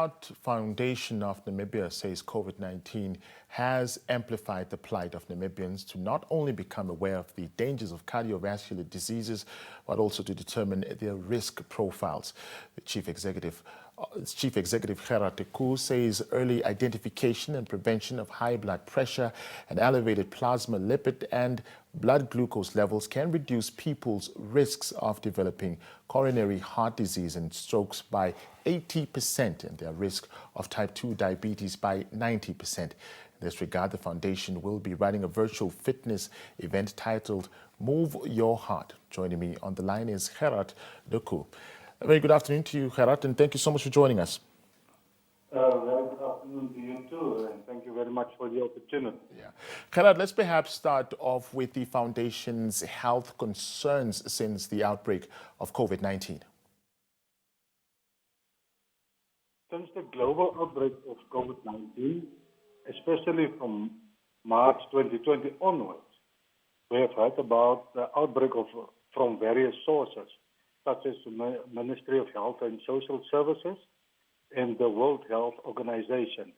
Heart Foundation of Namibia says COVID-19 has amplified the plight of Namibians to not only become aware of the dangers of cardiovascular diseases, but also to determine their risk profiles. The Chief Executive Gerard Teku says early identification and prevention of high blood pressure and elevated plasma lipid and blood glucose levels can reduce people's risks of developing coronary heart disease and strokes by 80% and their risk of type 2 diabetes by 90%. In this regard, the foundation will be running a virtual fitness event titled Move Your Heart. Joining me on the line is Gerard Teku. A very good afternoon to you, Gerard, and thank you so much for joining us. Very good afternoon to you too, and thank you very much for the opportunity. Yeah. Gerard, let's perhaps start off with the Foundation's health concerns since the outbreak of COVID-19. Since the global outbreak of COVID-19, especially from March 2020 onwards, we have heard about the outbreak from various sources, such as the Ministry of Health and Social Services and the World Health Organization.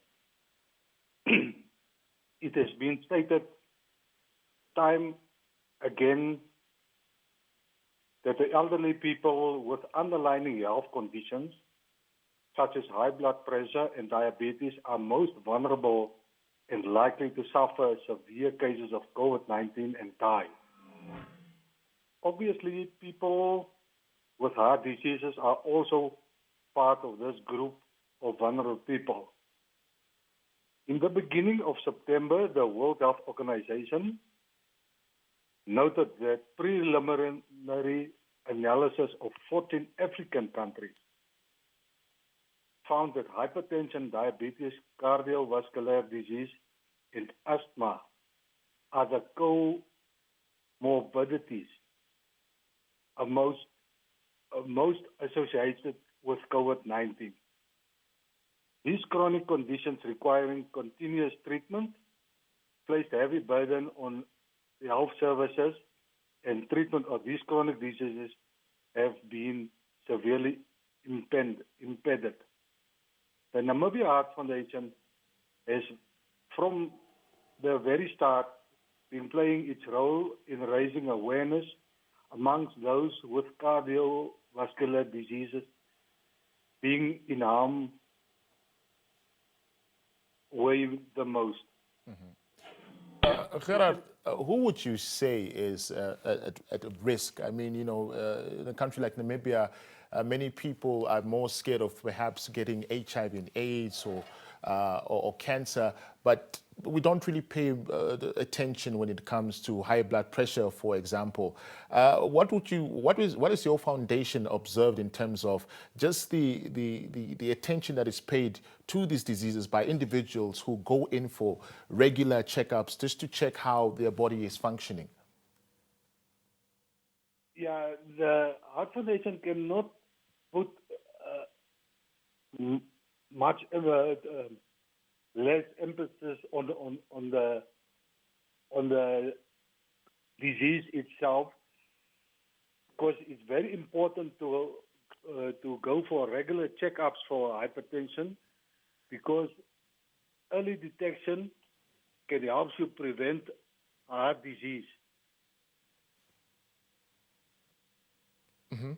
It has been stated time again that the elderly people with underlying health conditions, such as high blood pressure and diabetes, are most vulnerable and likely to suffer severe cases of COVID-19 and die. Obviously, people with heart diseases are also part of this group of vulnerable people. In the beginning of September, the World Health Organization noted that preliminary analysis of 14 African countries found that hypertension, diabetes, cardiovascular disease, and asthma are the comorbidities of most associated with COVID-19. These chronic conditions requiring continuous treatment placed a heavy burden on the health services, and treatment of these chronic diseases have been severely impeded. The Namibia Heart Foundation has, from the very start, been playing its role in raising awareness amongst those with cardiovascular diseases being in harm way the most. Gerard, who would you say is at risk? I mean, in a country like Namibia, many people are more scared of perhaps getting HIV and AIDS or cancer, but we don't really pay attention when it comes to high blood pressure, for example. What is your foundation observed in terms of just the attention that is paid to these diseases by individuals who go in for regular checkups just to check how their body is functioning? Yeah, the Heart Foundation cannot put much less emphasis on the disease itself, because it's very important to go for regular checkups for hypertension, because early detection can help you prevent heart disease. Mm-hmm.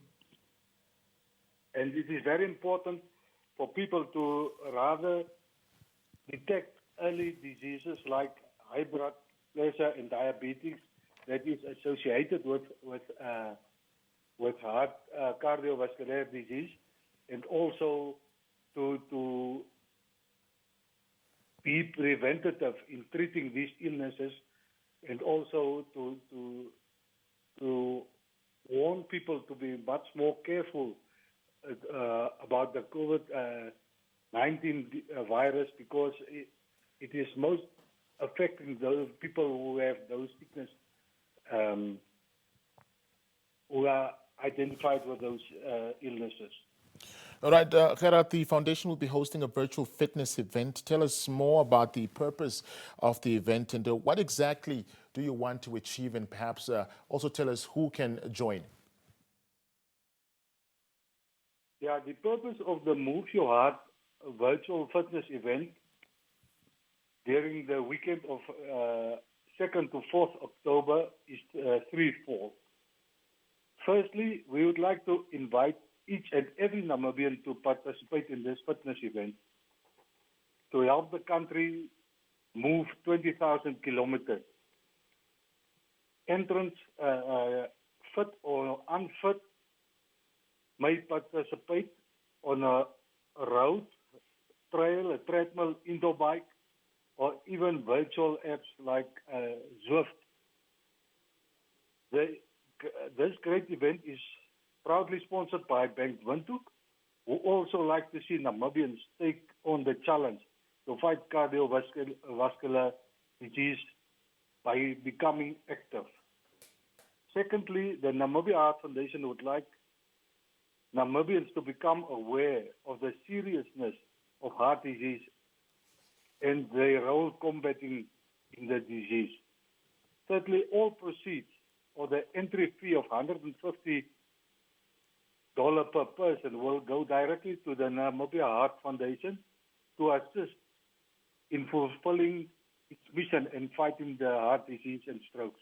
And it is very important for people to rather detect early diseases like high blood pressure and diabetes that is associated with heart cardiovascular disease, and also to be preventative in treating these illnesses, and also to warn people to be much more careful about the COVID-19 virus, because it is most affecting those people who have those sickness, who are identified with those illnesses. All right, Gerard, the foundation will be hosting a virtual fitness event. Tell us more about the purpose of the event and what exactly do you want to achieve, and perhaps also tell us who can join. Yeah, the purpose of the Move Your Heart virtual fitness event during the weekend of 2nd to 4th October is threefold. Firstly, we would like to invite each and every Namibian to participate in this fitness event to help the country move 20,000 kilometers. Entrants, fit or unfit, may participate on a road, trail, a treadmill, indoor bike, or even virtual apps like Zwift. This great event is proudly sponsored by Bank Windhoek, who also like to see Namibians take on the challenge to fight cardiovascular disease by becoming active. Secondly, the Namibia Heart Foundation would like Namibians to become aware of the seriousness of heart disease and their role combating in the disease. Thirdly, all proceeds or the entry fee of $150 per person will go directly to the Namibia Heart Foundation to assist in fulfilling its mission in fighting the heart disease and strokes.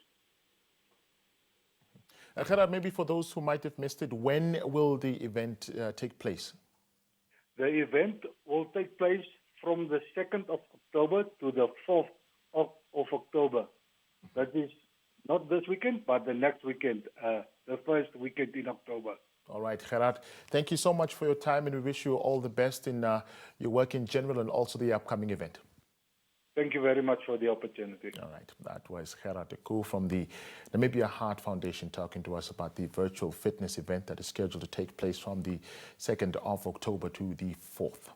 Gerard, maybe for those who might have missed it, when will the event take place? The event will take place from the 2nd of October to the 4th of October. That is not this weekend, but the next weekend, the first weekend in October. All right, Gerard, thank you so much for your time, and we wish you all the best in your work in general and also the upcoming event. Thank you very much for the opportunity. All right, that was Gerard from the Namibia Heart Foundation talking to us about the virtual fitness event that is scheduled to take place from the 2nd of October to the 4th.